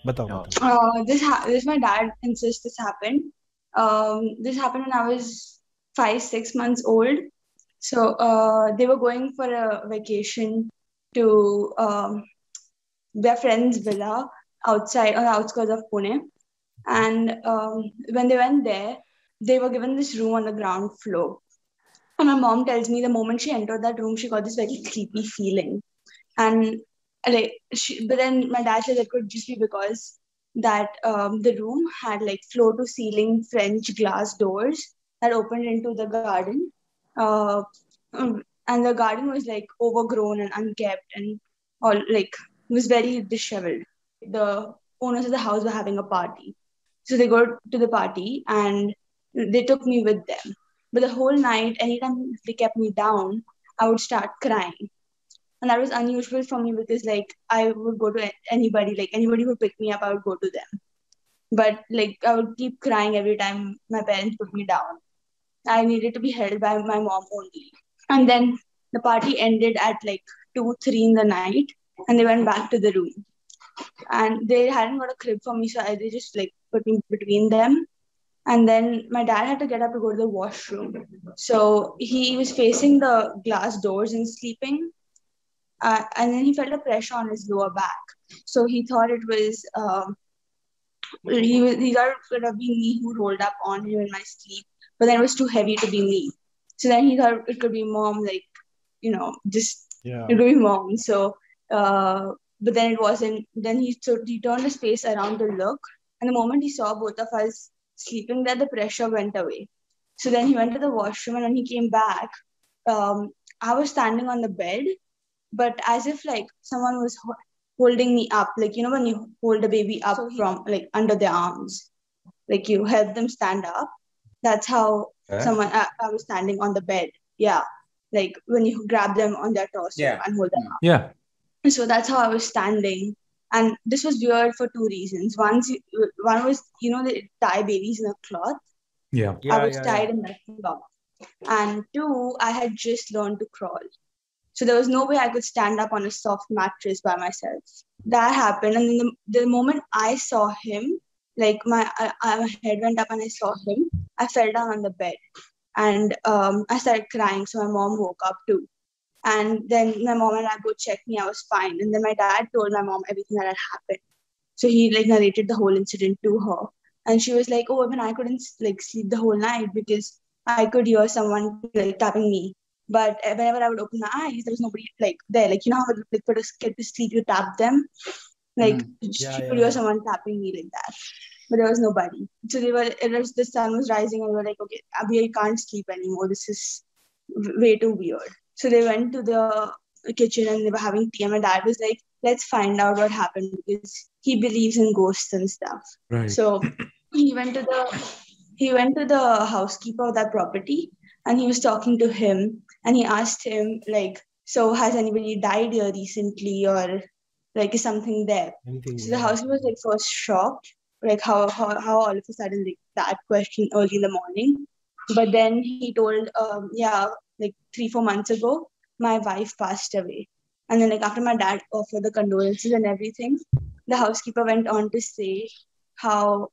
बताओ. This my dad insists this happened. This happened when I was 5, 6 months old. So they were going for a vacation to their friend's villa outside on the outskirts of Pune. And when they went there, they were given this room on the ground floor. And my mom tells me the moment she entered that room, she got this very creepy feeling. And but then my dad said it could just be because that the room had like floor to ceiling French glass doors that opened into the garden. Uh, and the garden was like overgrown and unkept and all like was very disheveled. The owners of the house were having a party. So they go to the party and they took me with them. But the whole night, anytime they kept me down, I would start crying. And that was unusual for me because like I would go to anybody, like anybody who picked me up, I would go to them. But like I would keep crying every time my parents put me down. I needed to be held by my mom only. And then the party ended at like 2, 3 in the night, and they went back to the room. And they hadn't got a crib for me, so they just like put me between them. And then my dad had to get up to go to the washroom. So he was facing the glass doors and sleeping. And then he felt a pressure on his lower back. So he thought it was he thought it could have been me who rolled up on him in my sleep, but then it was too heavy to be me. So then he thought it could be mom, like just it could be mom. So but then it wasn't. Then he turned his face around to look, and the moment he saw both of us sleeping there, the pressure went away. So then he went to the washroom, and when he came back, I was standing on the bed, but as if like someone was holding me up, like when you hold a baby up from like under their arms, like you help them stand up. That's how I was standing on the bed. Yeah, like when you grab them on their torso and hold them up. Yeah. So that's how I was standing. And this was weird for two reasons. One was, they tie babies in a cloth. Yeah. I was tied in that cloth. And two, I had just learned to crawl. So there was no way I could stand up on a soft mattress by myself. That happened. And the moment I saw him, like my head went up and I saw him, I fell down on the bed. And I started crying. So my mom woke up too. And then my mom and I both checked me. I was fine. And then my dad told my mom everything that had happened. So he like narrated the whole incident to her. And she was like, oh, even I couldn't like sleep the whole night because I could hear someone like tapping me. But whenever I would open my eyes, there was nobody like there. Like, how like for a kid to sleep, you tap them. Like, you could hear someone tapping me like that. But there was nobody. So the sun was rising and we were like, okay, we can't sleep anymore. This is way too weird. So they went to the kitchen and they were having tea. And my dad was like, let's find out what happened because he believes in ghosts and stuff. Right. So he went to the housekeeper of that property and he was talking to him and he asked him like, so has anybody died here recently or like is something there? So the housekeeper was like first shocked, like how all of a sudden like that question early in the morning. But then he told, like 3-4 months ago, my wife passed away. And then like after my dad offered the condolences and everything, the housekeeper went on to say how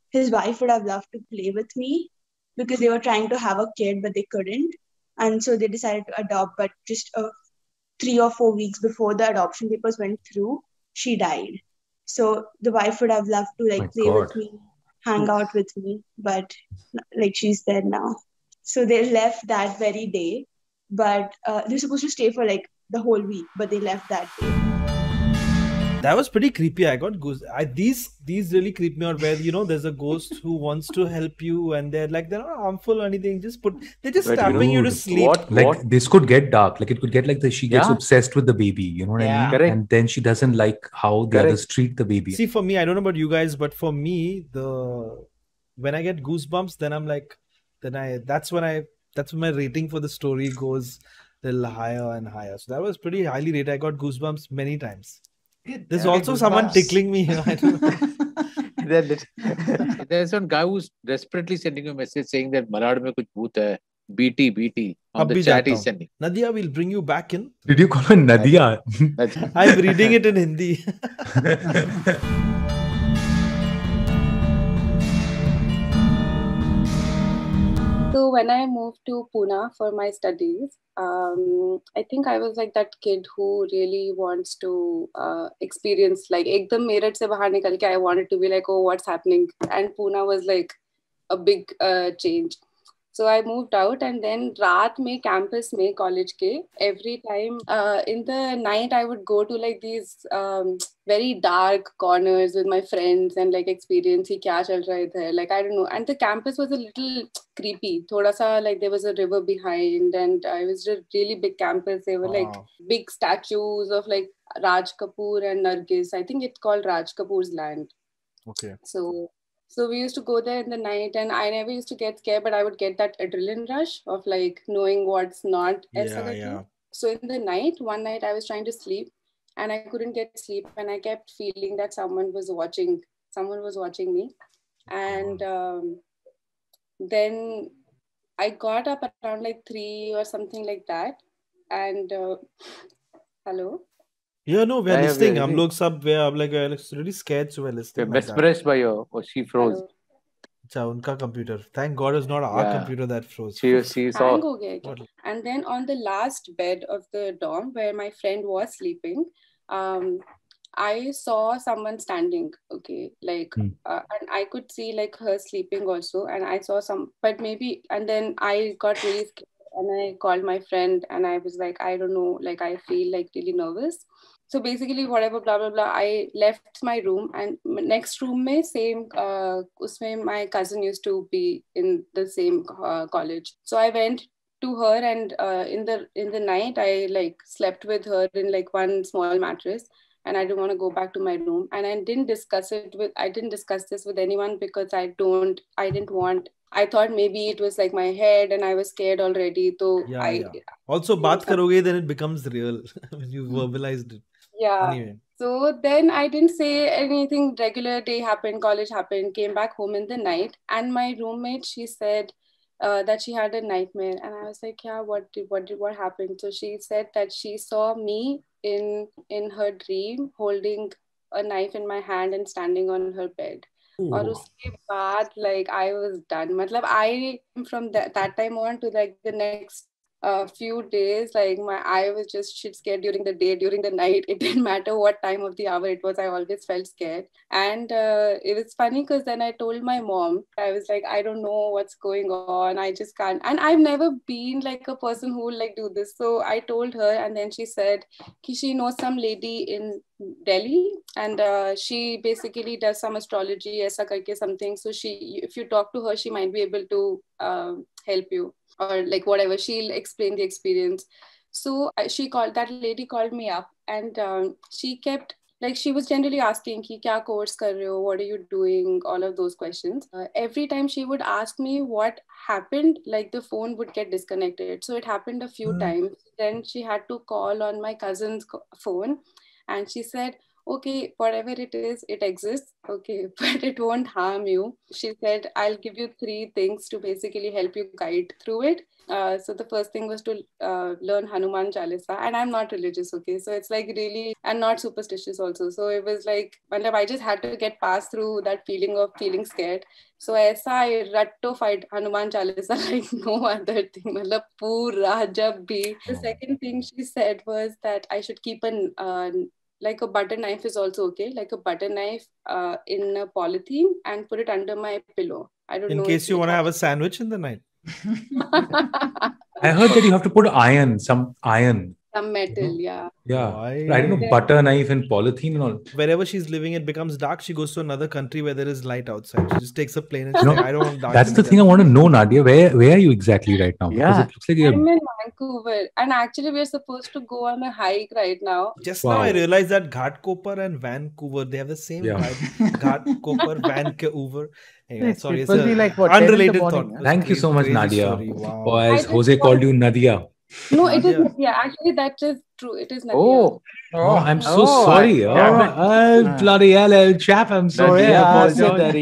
his wife would have loved to play with me because they were trying to have a kid, but they couldn't. And so they decided to adopt, but just 3 or 4 weeks before the adoption papers went through, she died. So the wife would have loved to like play with me, hang out with me, but like she's dead now. So they left that very day, but they were supposed to stay for like the whole week, but they left that day. That was pretty creepy. I got goose. These really creep me out. Where there's a ghost who wants to help you, and they're not harmful or anything. They're just tapping you to sleep. Like this could get dark. Like it could get like she gets obsessed with the baby. You know what I mean? Correct. And then she doesn't like how the others treat the baby. See, for me, I don't know about you guys, but for me, when I get goosebumps, then I'm like, that's when my rating for the story goes a little higher and higher. So that was pretty highly rated. I got goosebumps many times. There's also someone tickling me here. I don't know. There's one guy who's desperately sending a message saying that Malad mein kuch bhoot hai. BT on अब the भी chat जाता is हूँ. sending. Nadia, we'll bring you back in. Did you call her Nadia? I'm reading it in Hindi. So when I moved to Pune for my studies, I think I was like that kid who really wants to experience, like ekdam Meerut se bahar nikal ke I wanted to be like, oh, what's happening? And Pune was like a big change. So I moved out, and then raat mein campus mein college ke every time in the night I would go to like these very dark corners with my friends and like experience hi kya chal raha hai idhar, like I don't know. And the campus was a little creepy, thoda sa, like there was a river behind, and it was a really big campus. There were like big statues of like Raj Kapoor and Nargis. I think it's called Raj Kapoor's land. Okay. So we used to go there in the night, and I never used to get scared, but I would get that adrenaline rush of like knowing what's not. Yeah. So in the night, one night I was trying to sleep and I couldn't get sleep, and I kept feeling that someone was watching me. And then I got up around like 3 or something like that. And hello? Yeah, no, we're listening. हम लोग सब we're like really scared, so we're listening. We're mesmerized by your. Oh, she froze. अच्छा, उनका computer. Thank God it's not our computer that froze. She saw. Hang ho gaya. And then on the last bed of the dorm where my friend was sleeping, I saw someone standing. Okay, like, and I could see like her sleeping also, and I saw but maybe, and then I got really scared. And I called my friend and I was like, I don't know, like I feel like really nervous. So basically whatever, blah, blah, blah, I left my room, and next room mein same, usme my cousin used to be in the same college. So I went to her, and in the night I like slept with her in like one small mattress, and I didn't want to go back to my room. And I didn't discuss this with anyone because I didn't want. I thought maybe it was like my head and I was scared already. So Also, baat karoge, then it becomes real when you verbalized it. Yeah. Anyway. So then I didn't say anything. Regular day happened, college happened, came back home in the night. And my roommate, she said that she had a nightmare. And I was like, yeah, what happened? So she said that she saw me in her dream holding a knife in my hand and standing on her bed. और उसके बाद like I was done. मतलब I from that time on to like the next few days, like I was just shit scared during the day, during the night. It didn't matter what time of the hour it was. I always felt scared. And it was funny because then I told my mom. I was like, I don't know what's going on. I just can't. And I've never been like a person who will like do this. So I told her, and then she said she knows some lady in Delhi, and she basically does some astrology, aisa karke something. So if you talk to her, she might be able to help you, or like whatever. She'll explain the experience. So that lady called me up, and she kept like, she was generally asking ki kya course kar rahe ho, what are you doing, all of those questions. Every time she would ask me what happened, like the phone would get disconnected. So it happened a few times. Then she had to call on my cousin's phone, and she said, okay, whatever it is, it exists, okay, but it won't harm you. She said, I'll give you 3 things to basically help you guide through it. So the first thing was to learn Hanuman Chalisa, and I'm not religious, okay, so it's like really, and not superstitious also. So it was like, I just had to get past through that feeling of feeling scared. So I rattified Hanuman Chalisa like no other thing. Pura jab bhi. The second thing she said was that I should keep like a butter knife is also okay, like a butter knife in a polythene, and put it under my pillow. I don't know. In case you want to have a sandwich in the night. I heard that you have to put some iron. Some metal, yeah. Yeah. Why? I don't know, butter knife and polythene and all. Wherever she's living, it becomes dark. She goes to another country where there is light outside. She just takes a plane and she's like, I don't want dark. That's the thing I want to know, Nadia. Where are you exactly right now? Yeah. Because it looks like I'm in Vancouver. And actually, we're supposed to go on a hike right now. Just now I realized that Ghatkopar and Vancouver, they have the same vibe. Ghatkopar, Vancouver. Anyway, sorry, it must be like what, unrelated thought. Thank you so much, Nadia. Wow. Or as Jose called you, Nadia. No, it is Nadia. Actually, that is true. It is Nandial. Oh, I'm so Oh, sorry. damn it. Bloody hell, El chap. I'm sorry. I apologize.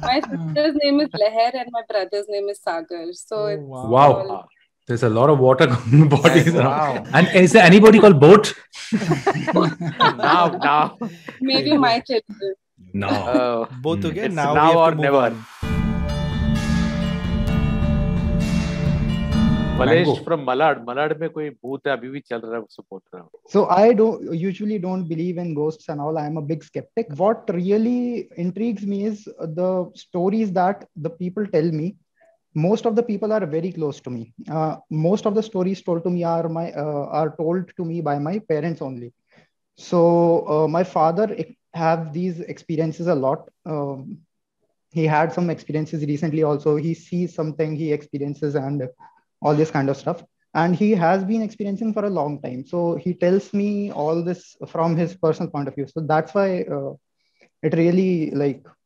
My sister's name is Leher and my brother's name is Sagar. So it's Wow. all... There's a lot of water bodies around. Wow. And is there anybody called Boat? Now. Maybe my children. No. Both again. It's Now now we have or to move never. on. Mallesh from Malad. Malad में कोई भूत है अभी भी चल रहा है उसको बोल रहा हूँ. So I usually don't believe in ghosts and all. I am a big skeptic. What really intrigues me is the stories that the people tell me. Most of the people are very close to me. Most of the stories told to me are told to me by my parents only. So my father have these experiences a lot. He had some experiences recently also. He sees something, he experiences and all this kind of stuff. And he has been experiencing for a long time. So he tells me all this from his personal point of view. So that's why it really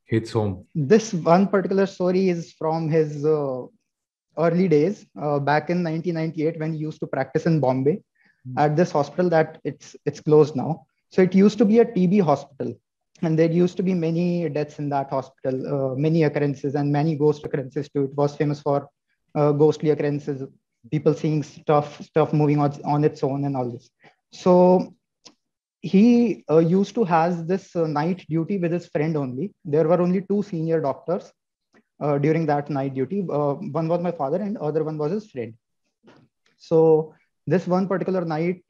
hits home. This one particular story is from his early days, back in 1998 when he used to practice in Bombay at this hospital that it's closed now. So it used to be a TB hospital. And there used to be many deaths in that hospital, many occurrences and many ghost occurrences too. It was famous for ghostly occurrences, people seeing stuff moving on its own and all this. So he used to have this night duty with his friend only. There were only two senior doctors during that night duty. One was my father and other one was his friend. So this one particular night,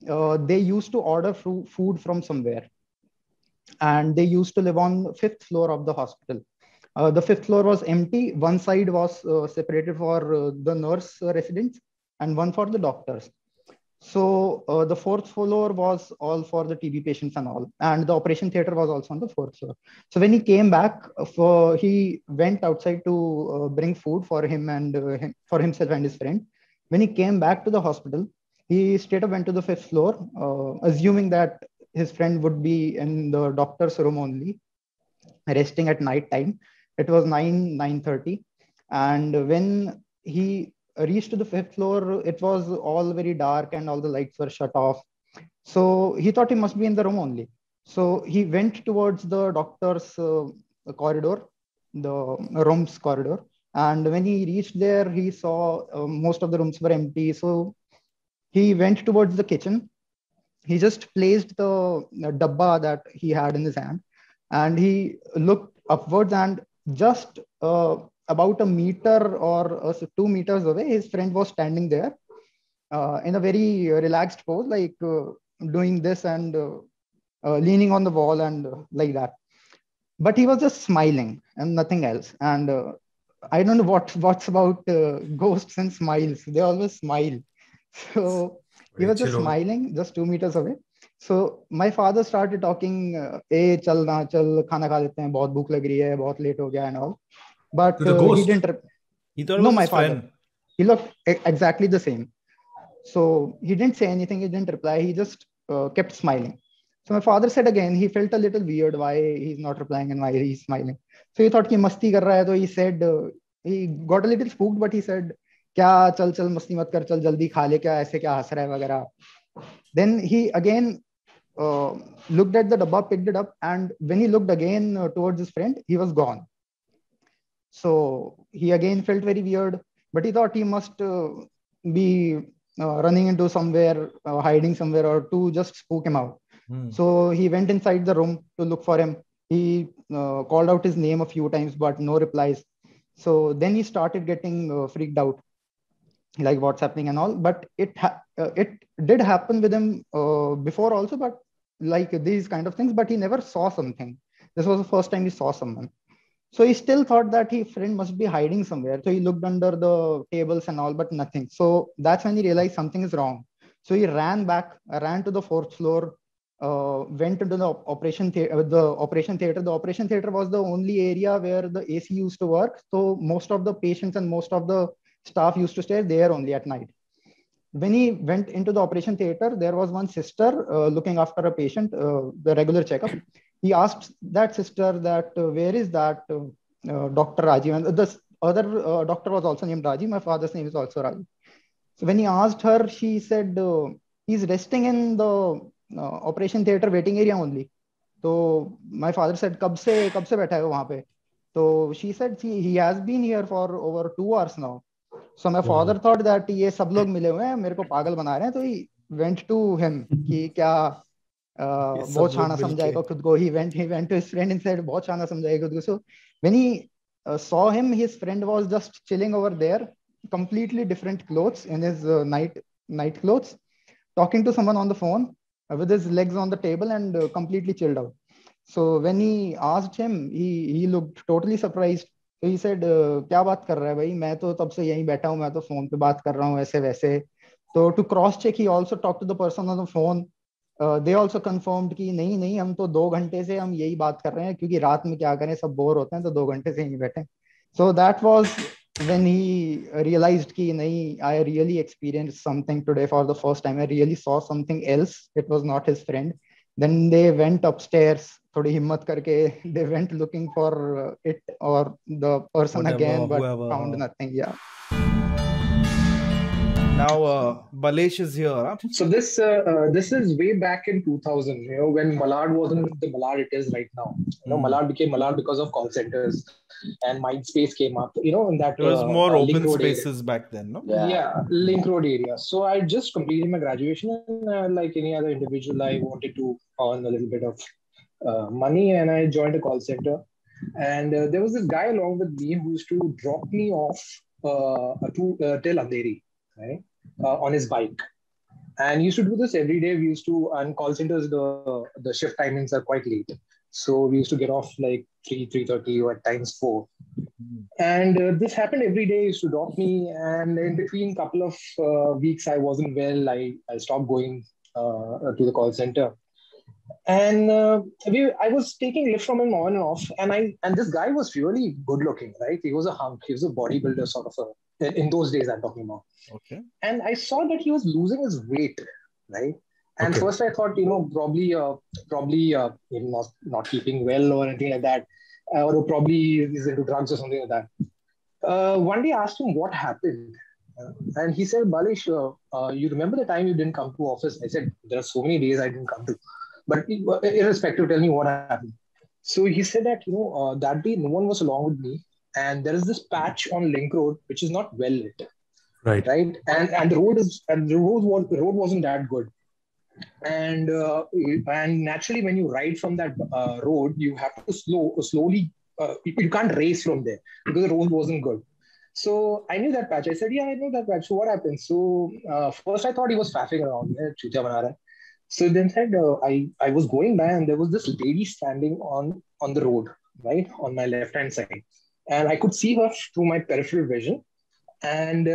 they used to order food from somewhere. And they used to live on the 5th floor of the hospital. The 5th floor was empty. One side was separated for the nurse residents and one for the doctors. So the 4th floor was all for the TB patients and all. And the operation theater was also on the 4th floor. So when he came back, he went outside to bring food for him and for himself and his friend. When he came back to the hospital, he straight up went to the 5th floor, assuming that his friend would be in the doctor's room only, resting at night time. It was 9:30. And when he reached to the 5th floor, it was all very dark and all the lights were shut off. So he thought he must be in the room only. So he went towards the doctor's corridor, the room's corridor. And when he reached there, he saw most of the rooms were empty. So he went towards the kitchen. He just placed the dabba that he had in his hand and he looked upwards, and just about a meter or 2 meters away, his friend was standing there in a very relaxed pose, like doing this and leaning on the wall and like that. But he was just smiling and nothing else. And I don't know what's about ghosts and smiles. They always smile. So he was just smiling just 2 meters away. So my father started talking, chal khana kha lete hain, bahut bhook lag rahi hai, bahut late ho gaya and all. But he didn't. He thought it was my father. He looked exactly the same. So he didn't say anything. He didn't reply. He just kept smiling. So my father said again, he felt a little weird why he's not replying and why he's smiling. So he thought कि मस्ती कर रहा है. So he said, he got a little spooked, but he said, क्या चल मस्ती मत कर, चल जल्दी खा ले, क्या ऐसे क्या हंस रहा है वगैरह. Then he again looked at the dabba, picked it up, and when he looked again towards his friend, he was gone. So he again felt very weird, but he thought he must be running into somewhere, hiding somewhere, or to just spook him out. So he went inside the room to look for him. He called out his name a few times, but no replies. So then he started getting freaked out, like what's happening and all. But it did happen with him before also, but like these kind of things, but he never saw something. This was the first time he saw someone. So he still thought that his friend must be hiding somewhere. So he looked under the tables and all, but nothing. So that's when he realized something is wrong. So he ran to the 4th floor, went into the operation theater. The operation theater was the only area where the AC used to work. So most of the patients and most of the staff used to stay there only at night. When he went into the operation theater, there was one sister looking after a patient, the regular checkup. He asked that sister that where is that Dr. Rajiv? And the other doctor was also named Rajiv. My father's name is also Rajiv. So when he asked her, she said he's resting in the operation theater waiting area only. So my father said, कब से बैठा है वहाँ पे? So she said he has been here for over 2 hours now. So my father thought that ये सब लोग मिले हुए हैं, मेरे को पागल बना रहे हैं. तो he went to him कि क्या बहुत शाना समझाएगा खुद को. He went to his friend and said बहुत शाना समझाएगा खुद को. So when he saw him, his friend was just chilling over there, completely different clothes in his night clothes, talking to someone on the phone with his legs on the table and completely chilled out. So when he asked him, he looked totally surprised. So he said, क्या बात कर रहा है भाई, मैं तो तब से यहीं बैठा हूँ, मैं तो फोन पे बात कर रहा हूँ ऐसे वैसे. So to cross check, he also talked to the person on the phone. They also confirmed कि नहीं हम तो 2 घंटे से हम यही बात कर रहे हैं, क्योंकि रात में क्या करें, सब बोर होते हैं, तो 2 घंटे से यहीं बैठे. So that was when he realized कि नहीं, I really experienced something today for the first time. I really saw something else. It was not his friend. Then they went upstairs, थोड़ी हिम्मत करके, they went looking for it or the person again, but found nothing. Yeah. Now Balesh is here. Huh? So this is way back in 2000. When Malad wasn't the Malad it is right now. Malad became Malad because of call centers, and Mindspace came up. In that there was more open spaces area back then, no? Yeah, Link Road area. So I just completed my graduation, and like any other individual, I wanted to earn a little bit of money, and I joined a call center. And there was this guy along with me who used to drop me off till Andheri, right, on his bike. And he used to do this every day. We used to, and call centers, the shift timings are quite late. So we used to get off like 3:30 or at times 4. And this happened every day. He used to drop me. And in between couple of weeks, I wasn't well. I stopped going to the call center. And I was taking lift from him on and off. And this guy was really good looking, right? He was a hunk. He was a bodybuilder sort of in those days I'm talking about. Okay. And I saw that he was losing his weight, right? And first I thought, probably not keeping well or anything like that. Or probably he's into drugs or something like that. One day I asked him what happened. And he said, Balesh, you remember the time you didn't come to office? I said, there are so many days I didn't come to. But irrespective, tell me what happened. So he said that, that day no one was along with me. And there is this patch on Link Road, which is not well lit. Right. And the road wasn't that good. And naturally, when you ride from that road, you have to slowly, you can't race from there because the road wasn't good. So I knew that patch. I said, yeah, I know that patch. So what happened? So first I thought he was faffing around. So then said, I was going by and there was this lady standing on the road, right, on my left-hand side. And I could see her through my peripheral vision. And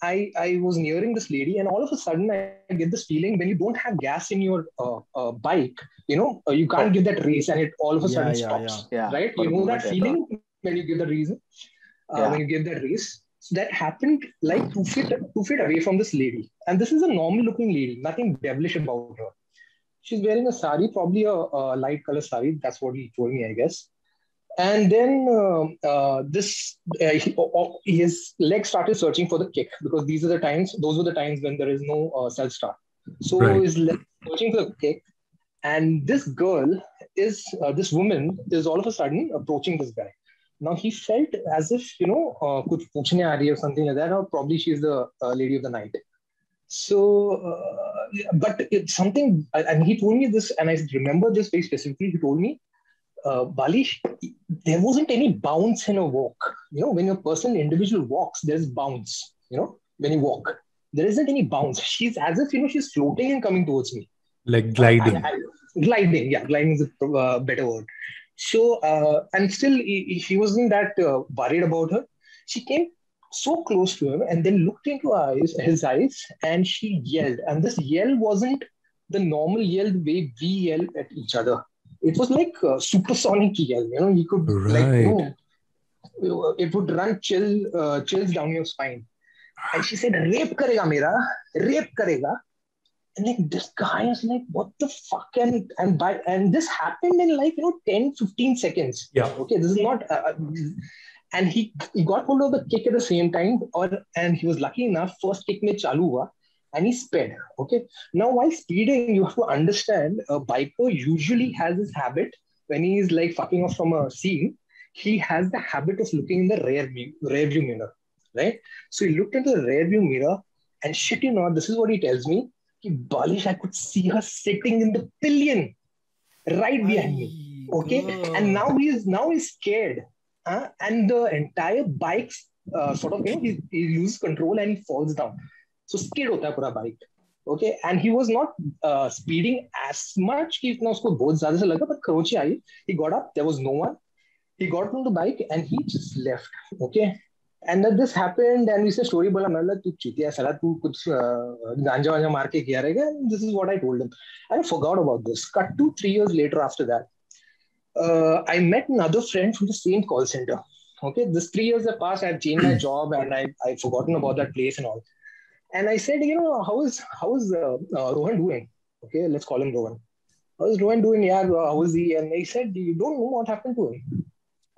I was nearing this lady, and all of a sudden I get this feeling when you don't have gas in your bike, you can't give that race, and it all of a sudden stops. Yeah. Right? You know that feeling when you give the reason, when you give that race. So that happened like 2 feet away from this lady. And this is a normal looking lady, nothing devilish about her. She's wearing a sari, probably a light color sari. That's what he told me, I guess. And then his legs started searching for the kick, because those were the times when there is no self-start. So his legs searching for the kick. And this woman is all of a sudden approaching this guy. Now he felt as if, kuch puchne aa rahi or something like that, or probably she's the lady of the night. So, but it's something, and he told me this, and I remember this very specifically. He told me, Balesh, there wasn't any bounce in a walk. When your person individual walks, there's bounce. When you walk, there isn't any bounce. She's as if, she's floating and coming towards me. Like gliding. Gliding, yeah. Gliding is a better word. So, and still, she wasn't that worried about her. She came so close to him and then looked into his eyes, and she yelled. And this yell wasn't the normal yell, the way we yell at each other. It was like a supersonic yell. You could it would run chills down your spine. And she said, "Rape karega mera, rape karega." And like this guy is like, what the fuck? And this happened in like 10-15 seconds. Yeah. Okay, this is not. and he got hold of the kick at the same time, and he was lucky enough. First kick में चालू हुआ, and he sped. Okay. Now while speeding, you have to understand a biker usually has this habit when he is like fucking off from a scene. He has the habit of looking in the rear view mirror, right? So he looked into the rear view mirror, and shit you not, this is what he tells me. Balish, I could see her sitting in the pillion right behind me. Okay, and now he's scared, and the entire bike sort of he loses control and he falls down. So scared hota hai pura bike. Okay, and he was not speeding as much कि इतना उसको बहुत ज़्यादा से लगा, but खरोंची I. He got up, there was no one. He got on the bike and he just left. Okay. And then this happened, and we said story बोला, मैं बोला तू चीतिया साला, तू कुछ गांजा वांजा मार के किया रहेगा. This is what I told him. I forgot about this. Cut to 3 years later after that. I met another friend from the same call center. Okay, this 3 years have passed. I've changed my job and I've forgotten about that place and all. And I said, how is Rohan doing? Okay, let's call him Rohan. How is Rohan doing? Yeah, how is he? And he said, you don't know what happened to him.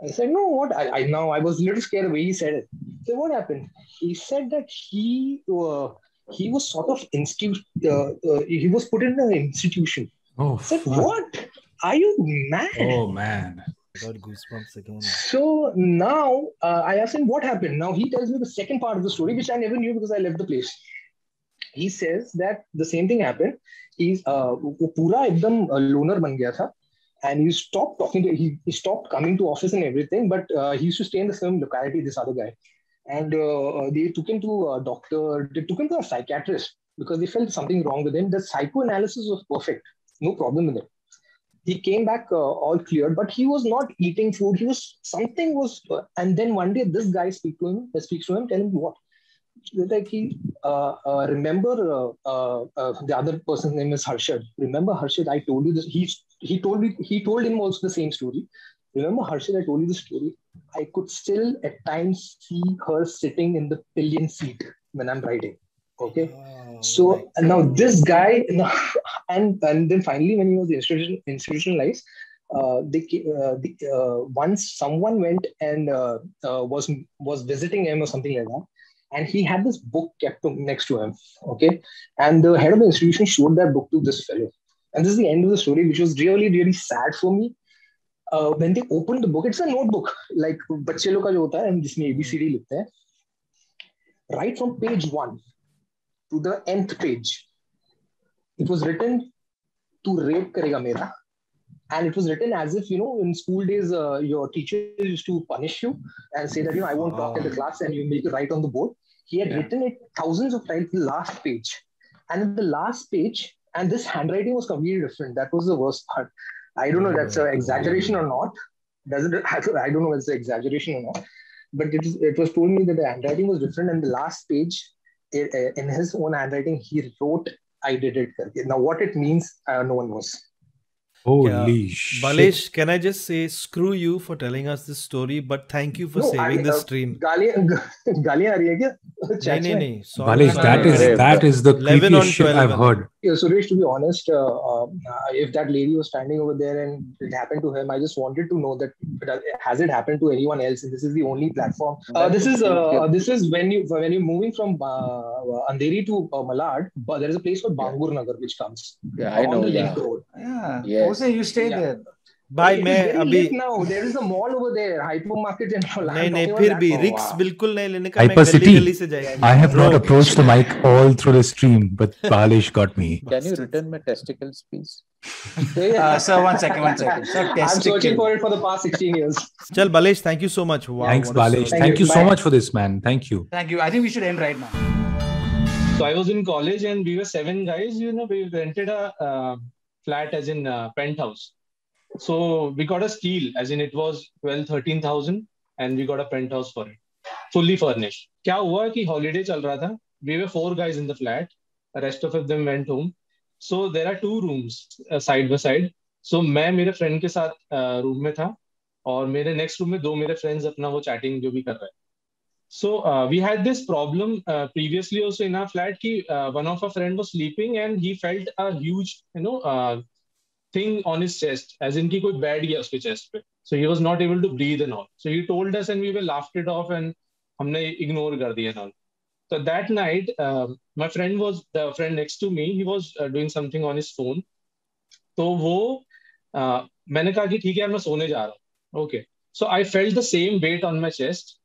I said, no, what? I know. I was a little scared the way he said it. So what happened? He said that he was sort of he was put in an institution. Oh, I said, what? Are you mad? Oh, man. I got goosebumps again. So now I asked him what happened. Now he tells me the second part of the story, which I never knew because I left the place. He says that the same thing happened. He's pura ekdam loner ban gaya tha, and he stopped talking to. He stopped coming to office and everything. But he used to stay in the same locality. This other guy, and they took him to a doctor. They took him to a psychiatrist because they felt something wrong with him. The psychoanalysis was perfect, no problem with it. He came back all cleared, but he was not eating food. And then one day this guy speaks to him, tell him what? Like he remember the other person's name is Harshad. Remember Harshad? I told you this. He told him also the same story. Remember Harshad? I told you the story. I could still at times see her sitting in the pillion seat when I'm riding. Okay. So now this guy, and then finally when he was institutionalized, once someone went and was visiting him or something like that, and he had this book kept next to him. Okay, and the head of the institution showed that book to this fellow, and this is the end of the story, which was really really sad for me. When they opened the book, it's a notebook like बच्चे लोग का जो होता है, जिसमें ABCD लिखते हैं. Right from page 1 to the nth page, it was written to rape karega mera, and it was written as if in school days your teacher used to punish you and say that I won't talk in the class and you make it write on the board. He had written it thousands of times, the last page, and in the last page, and this handwriting was completely different. That was the worst part. I don't know if that's an exaggeration or not. I don't know if it's an exaggeration or not, but it was told me that the handwriting was different, and the last page, in his own handwriting, he wrote, I did it. Now, what it means, no one knows. Holy shit. Balesh, can I just say, screw you for telling us this story, but thank you for saving the stream. गालियां आ रही है क्या? नहीं. Balesh, that is the creepiest shit I've heard. Yeah, Suresh, to be honest, if that lady was standing over there and it happened to him, I just wanted to know that has it happened to anyone else? And this is the only platform. This is when you're moving from Andheri to Malad, but there is a place called Bangur Nagar which comes. Yeah, I know. On the link road. Yeah. Yes. Also, you stay there. Bye, मैं now there is a mall over there, hypermarket and all. नहीं फिर भी रिक्स बिल्कुल नहीं लेने का. Hypercity. I have not approached the mic all through the stream, but Balesh got me. Can you return my testicles, please? Sir, one second. Sir, I'm searching for it for the past 16 years. Chal, Balesh, thank you so much. Wow, thanks, Balesh. Thank you so much for this, man. Thank you. Thank you. I think we should end right now. So I was in college and we were 7 guys. We rented a flat as in penthouse. So we got a steal, as in it was 12,000-13,000, and we got a penthouse for it, fully furnished. क्या हुआ कि holiday चल रहा था. We were 4 guys in the flat. The rest of them went home. So there are 2 rooms side by side. So मैं मेरे friend के साथ room में था, और मेरे next room में 2 मेरे friends अपना वो chatting जो भी कर रहे हैं. So we had this problem previously also in our flat कि one of our friend was sleeping and he felt a huge thing on his chest, as in कि कोई बैठ गया उसके chest पे. So he was not able to breathe and all. So he told us and we were laughed it off and हमने ignore कर दिया and all. So that night, my friend was the friend next to me. He was doing something on his phone. तो वो मैंने कहा कि ठीक है मैं सोने जा रहा हूँ. Okay. So I felt the same weight on my chest,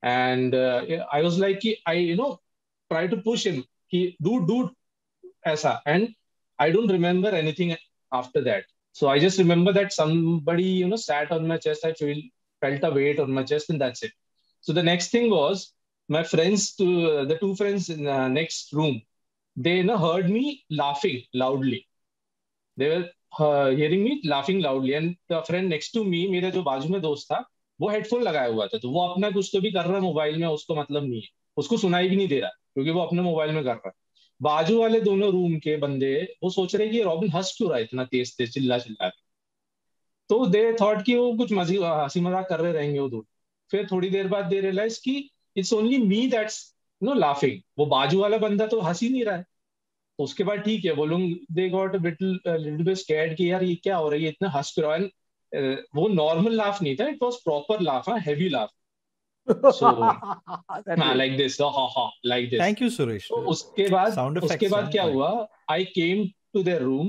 and I was like कि I try to push him कि do ऐसा, and I don't remember anything after that. So I just remember that somebody sat on my chest. I felt a weight on my chest, and that's it. So the next thing was my friends, the two friends in the next room, they heard me laughing loudly. They were hearing me laughing loudly, and the friend next to me, मेरे जो बाजू में दोस्त था, वो headphone लगाया हुआ था. तो वो अपना कुछ तो भी कर रहा है मोबाइल में, उसको मतलब नहीं है, उसको सुनाई भी नहीं दे रहा क्योंकि वो अपने मोबाइल में कर रहा है. बाजू वाले दोनों रूम के बंदे वो सोच रहे कि रॉबिन हंस क्यों रहा है इतना तेज तेज चिल्ला चिल्ला के. तो दे थॉट कि वो कुछ हंसी मजाक कर रहे रहेंगे वो दो. फिर थोड़ी देर बाद दे रियलाइज कि it's only me that's laughing. वो बाजू वाला बंदा तो हंस ही नहीं रहा है. तो उसके बाद ठीक है, वो लोग they got little bit scared कि यार ये क्या हो रहा है, ये इतना हंस क्यों रहा है. वो नॉर्मल लाफ नहीं था, it was proper laugh, heavy laugh. So like this, like this. Thank you, Suresh. तो उसके बाद क्या हुआ, I came to their room.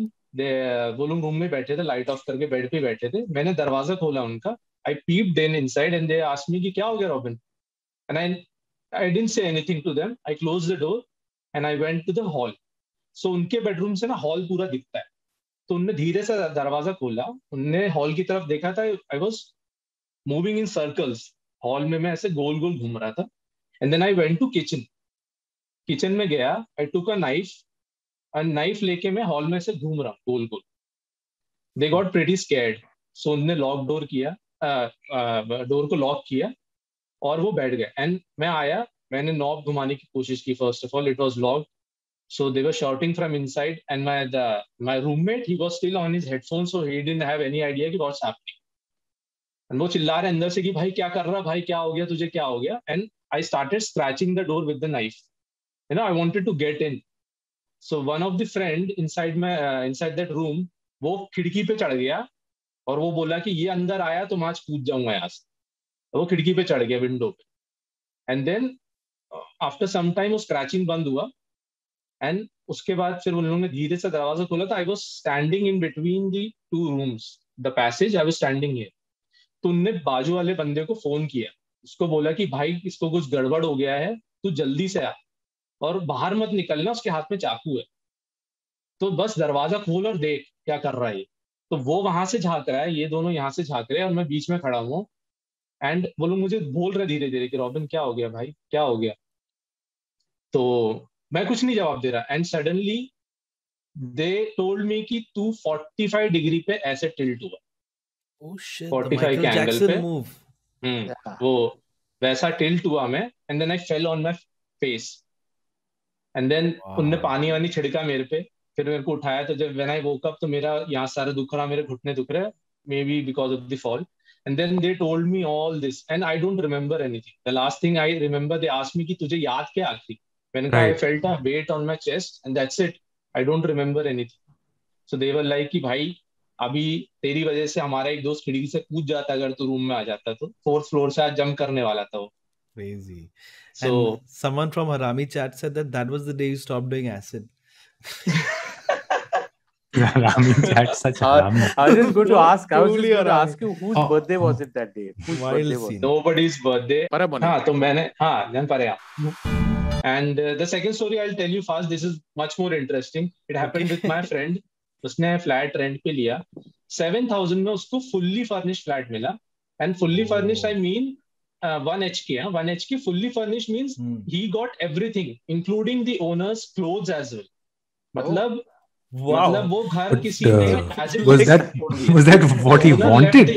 वो लोग रूम में बैठे थे, लाइट ऑफ करके बेड पे बैठे थे. मैंने दरवाजा खोला उनका. I peeped in inside and they asked me कि क्या हो गया robin. And I didn't say anything to them. I closed the door and I went to the hall. So उनके बेडरूम से ना हॉल पूरा दिखता है. तो उनने धीरे से दरवाजा खोला, उनने हॉल की तरफ देखा था. I was moving in circles. Hall में मैं ऐसे गोल गोल घूम रहा था. And then I went to kitchen में गया. आई टुक अ नाइफ लेके मैं हॉल में से घूम रहा हूँ गोल गोल. They got pretty scared. So उन्होंने डोर को लॉक किया और वो बैठ गए. एंड मैं आया, मैंने नॉब घुमाने की कोशिश की. First of all it was locked. So they were shouting from inside, and my roommate, he was still on his headphones, so he didn't have any idea कि what's happening. And वो चिल्ला रहे अंदर से कि भाई क्या कर रहा, भाई क्या हो गया तुझे, क्या हो गया. And I started scratching the door with the knife. I wanted to get in. So one of the friend inside that room, वो खिड़की पे चढ़ गया और वो बोला कि ये अंदर आया तो मैं आज कूद जाऊंगा यहाँ से. वो खिड़की पे चढ़ गया विंडो पे. And then after some time वो स्क्रैचिंग बंद हुआ. एंड उसके बाद फिर उन लोगों ने धीरे से दरवाजा खोला. था I was standing in between the two rooms, the passage. I was standing here. तो उनने बाजू वाले बंदे को फोन किया, उसको बोला कि भाई इसको कुछ गड़बड़ हो गया है, तू जल्दी से आ और बाहर मत निकलना, उसके हाथ में चाकू है, तो बस दरवाजा खोल और देख क्या कर रहा है. तो वो वहां से झांक रहा है, ये दोनों यहाँ से झांक रहे हैं और मैं बीच में खड़ा हूँ. एंड वो लोग मुझे बोल रहे धीरे धीरे कि रॉबिन क्या हो गया भाई, क्या हो गया. तो मैं कुछ नहीं जवाब दे रहा. एंड सडनली दे टोल्ड मी कि तू 45 डिग्री पे ऐसे टिल्ट हुआ. 45 के एंगल पे वो वैसा टिल्ट हुआ मैं. And then I fell on my face. And then उनने पानी वानी छिड़का मेरे पे, फिर मेरे को उठाया. तो जब व्हेन आई वोक अप तो मेरा यहाँ सारा दुख रहा, मेरे घुटने दुख रहे, maybe because of the fall. And then they told me all this and I don't remember anything. The last thing I remember, they asked me कि तुझे याद क्या आखिरी. मैंने कहा I felt a weight on my chest and that's it. I don't remember anything. So they were like कि भाई अभी तेरी वजह से हमारा एक दोस्त खिड़की से कूद जाता अगर तू रूम में आ जाता तो. 4th फ्लोर से आज जंप करने वाला था वो. Crazy. So and someone from Harami chat said that was the day you stopped doing acid. Harami chat, such Harami. I was just going to ask. I was just going to ask you whose birthday was it that day? Whose birthday was it? Nobody's birthday. हाँ तो मैंने जान पा रहे आप. And the second story I'll tell you fast. This is much more interesting. It happened with my friend. उसने flat rent पे लिया. 7,000 में उसको fully furnished फ्लैट मिला. And fully furnished I mean 1 HK. 1 HK fully furnished means he got everything, including the owner's clothes as well. मतलब वो घर किसी ने was that what he wanted?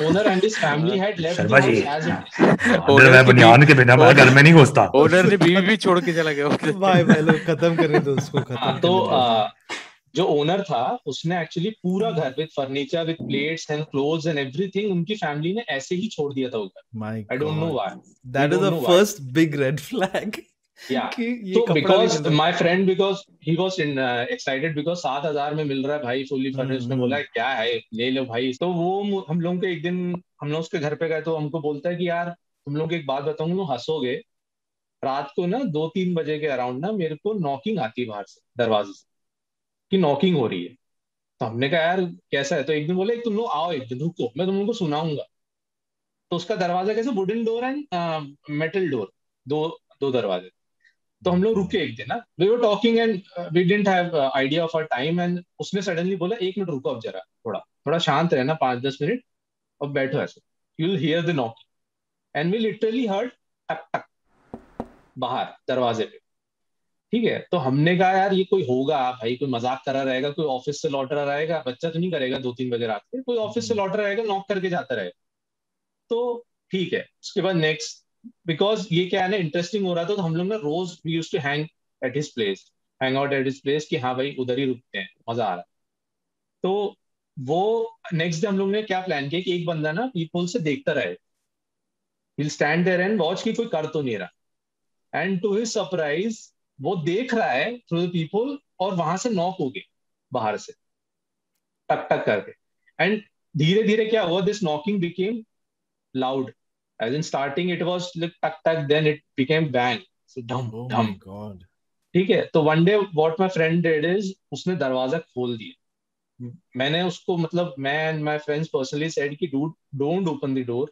Owner and his family had left the house as it is. मैं बनियान के बिना मैं घर में नहीं घुसता. ओनर ने बीवी भी छोड़ के चला गया. भाई लोग खत्म कर दो उसको. खत्म. तो जो ओनर था उसने एक्चुअली पूरा घर with furniture, with plates and clothes and everything उनकी फैमिली ने ऐसे ही छोड़ दिया था उधर. I don't know why. That is the first big red flag. Yeah. कि ये So कपड़ा भी because मिल रहा my friend, because he was excited because 7,000 में मिल रहा है भाई, fully furnished. उसने बोला क्या है, ले लो भाई. तो वो हम लोग के एक दिन हम लोग उसके घर पे गए तो हमको बोलता है कि यार तुम लोग एक बात बताऊंगा, तुम हंसोगे. रात को ना 2-3 बजे के अराउंड ना मेरे को नॉकिंग आती है बाहर से, दरवाजे से, कि नॉकिंग हो रही है. तो हमने कहा यार कैसा है. तो एक दिन बोले तुम लोग आओ, एक दिन रुको, मैं तुम लोग को सुनाऊंगा. तो उसका दरवाजा कैसे, wooden door and metal door, दो दो दरवाजे. तो हम लोग रुके एक दिन ना, we were talking and we didn't have idea of our time. And उसने सडनली बोला 1 मिनट रुको अब जरा, थोड़ा थोड़ा शांत रहना, 5-10 मिनट, अब बैठो ऐसे, you will hear the knocking. And we literally heard टक टक बाहर दरवाजे पे. ठीक है. तो हमने कहा यार ये कोई होगा भाई, कोई मजाक कर रहा रहेगा, कोई ऑफिस से लौट रहा रहेगा, बच्चा तो नहीं करेगा 2-3 बजे रात के, कोई ऑफिस से लौट रहा रहेगा, नॉक करके जाता रहेगा. तो ठीक है. उसके बाद नेक्स्ट, बिकॉज ये क्या है ना, इंटरेस्टिंग हो रहा था, तो हम लोग ना रोज we used to at his place hang out at his place, कि हाँ भाई उधर ही रुकते हैं, मजा आ रहा है. तो वो नेक्स्ट डे हम लोग ने क्या प्लान किया कि एक बंदा ना पीपल से देखता रहे, will stand there and watch कि कोई कर तो नहीं रहा. एंड टू हिज सरप्राइज वो देख रहा है थ्रू द पीपल, और वहां से नॉक हो गए बाहर से, टक टक करके. एंड धीरे धीरे क्या हुआ, this knocking became loud. As in starting it was like tuck tuck, then it became bang. So dum Oh dum. my God. ठीक है. तो one day what my friend did is उसने दरवाजा खोल दिया. मैंने उसको मतलब मैं and my friends personally said कि dude don't open the door,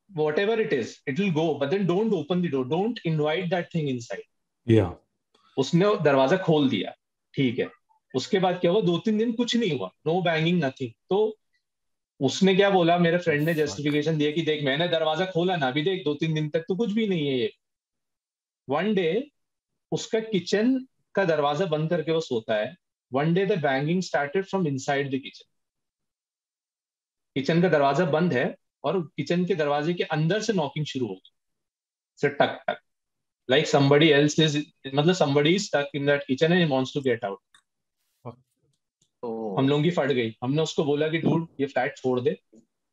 whatever it is it will go, but then don't open the door, don't invite that thing inside. Yeah. उसने दरवाजा खोल दिया. ठीक है. उसके बाद क्या हुआ, 2-3 दिन कुछ नहीं हुआ, no banging nothing. तो उसने क्या बोला, मेरे फ्रेंड ने जस्टिफिकेशन दिया कि देख मैंने दरवाजा खोला ना, अभी देख 2-3 दिन तक तो कुछ भी नहीं है ये. वन डे उसका किचन का दरवाजा बंद करके वो सोता है. One day the banging started from inside the kitchen. Kitchen का दरवाजा बंद है और किचन के दरवाजे के अंदर से नॉकिंग शुरू हो गई, से टक टक, लाइक समबडी एल्स इज, मतलब somebody is stuck in that kitchen and he wants to get out. हम लोगों की फट गई. हमने उसको बोला कि डूड ये फ्लैट छोड़ दे.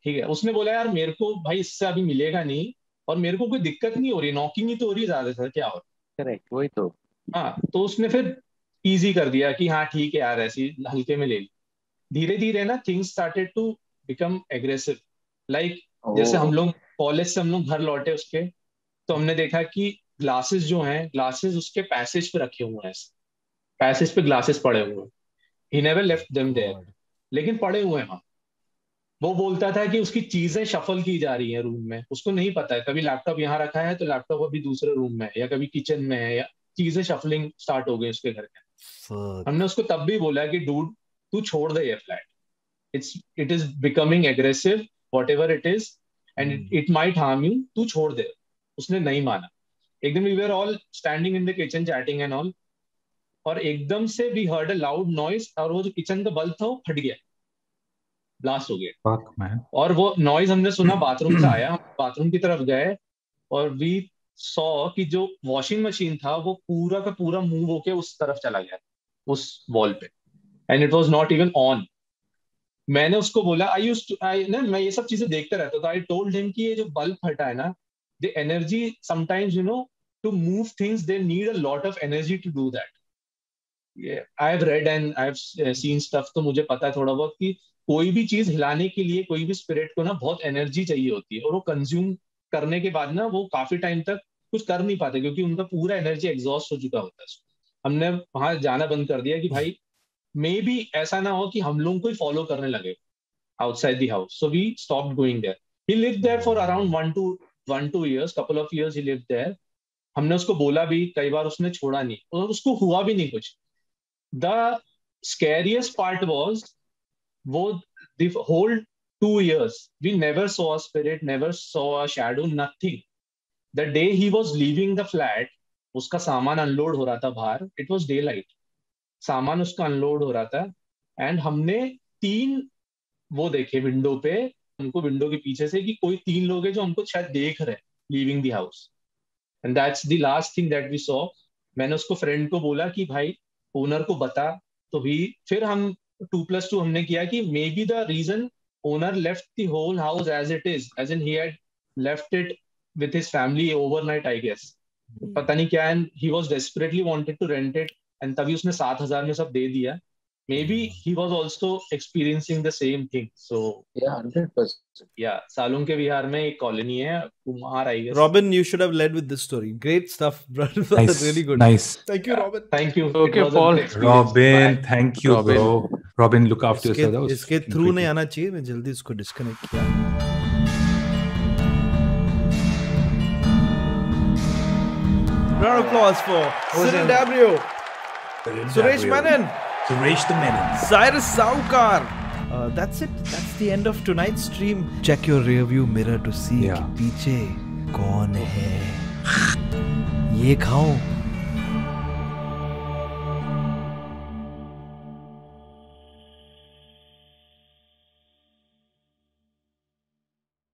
ठीक है. उसने बोला यार मेरे को भाई इससे अभी मिलेगा नहीं, और मेरे को कोई दिक्कत नहीं हो रही, नॉकिंग ही तो हो रही है ज्यादा से, क्या हो. करेक्ट, वही तो. हाँ. तो उसने फिर इजी कर दिया कि हाँ ठीक है यार ऐसी हल्के में ले ली. धीरे धीरे ना things started to become aggressive. Like जैसे हम लोग कॉलेज से हम लोग घर लौटे उसके, तो हमने देखा कि ग्लासेस जो हैं, ग्लासेस उसके पैसेज पे रखे हुए हैं, पैसेज पे ग्लासेस पड़े हुए हैं. He never left them there, लेकिन पड़े हुए हैं. वो बोलता था कि उसकी चीजें शफल की जा रही हैं रूम में, उसको नहीं पता है, कभी लैपटॉप यहाँ रखा है तो लैपटॉप अभी दूसरे रूम में है, या कभी किचन में है, या चीजें शफलिंग स्टार्ट हो गई उसके घर के. हमने उसको तब भी बोला कि डूड तू छोड़ दे ये flat, it is becoming aggressive, whatever it is, and it might harm you, तू छोड़ दे. उसने नहीं माना. एक दिन we were all standing in the kitchen chatting and all, और एकदम से we heard a loud noise, और वो जो किचन का बल्ब था वो फट गया, ब्लास्ट हो गया. Fuck, man. और वो नॉइज हमने सुना बाथरूम से आया, बाथरूम की तरफ गए, और वी सॉ कि जो वॉशिंग मशीन था वो पूरा का पूरा मूव होके उस तरफ चला गया, उस वॉल पे, and it was not even on. मैंने उसको बोला मैं ये सब चीजें देखते रहता था. आई टोल्ड हिम कि ये जो बल्ब फटा है ना, the energy sometimes to move things they need a lot of energy to do that. I have read and I have seen stuff, तो मुझे पता है थोड़ा बहुत कि कोई भी चीज हिलाने के लिए, कोई भी स्पिरिट को ना बहुत एनर्जी चाहिए होती है, और वो कंज्यूम करने के बाद ना वो काफी टाइम तक कुछ कर नहीं पाते, क्योंकि उनका पूरा एनर्जी एग्जॉस्ट हो चुका होता है. हमने वहां जाना बंद कर दिया कि भाई मे बी ऐसा ना हो कि हम लोग को ही फॉलो करने लगे outside the house. So we stopped going there. He lived there for around 1-2 years, couple of years he lived there. हमने उसको बोला भी कई बार, उसने छोड़ा नहीं, और उसको हुआ भी नहीं कुछ. The scariest part was the whole 2 years we never saw a spirit, never saw a shadow, nothing. The day he was leaving the flat, उसका सामान अनलोड हो रहा था बाहर, it was daylight, सामान उसका अनलोड हो रहा था, एंड हमने 3 वो देखे विंडो पे, हमको विंडो के पीछे से कि कोई 3 लोग हैं जो हमको शायद देख रहे हैं leaving the house. And that's the last thing that we saw. मैंने उसको फ्रेंड को बोला कि भाई ओनर को बता. तो फिर हम 2+2 हमने किया कि maybe the reason owner left the whole house as it is, as in he had left it with his family overnight, I guess. पता नहीं क्या, and he was desperately wanted to rent it, and तभी उसने 7,000 में सब दे दिया. Maybe he was also experiencing the same thing. So yeah, 100%. Yeah, Salung के बिहार में एक कॉलोनी है, कुम्हार, I guess. Robin, you should have led with this story. Great stuff, brother. Nice, really good. nice. Thank you, Robin. Thank you. Okay, Paul. Robin, thank you, bro. Robin, look after yourself. इसके through नहीं आना चाहिए. मैं जल्दी इसको disconnect किया. Round of applause for Cyril Dabrio, Suresh Menon, Suresh the Menon, Cyrus Saukar. That's it. That's the end of tonight's stream. Check your rearview mirror to see कि पीछे कौन है. ये खाओ.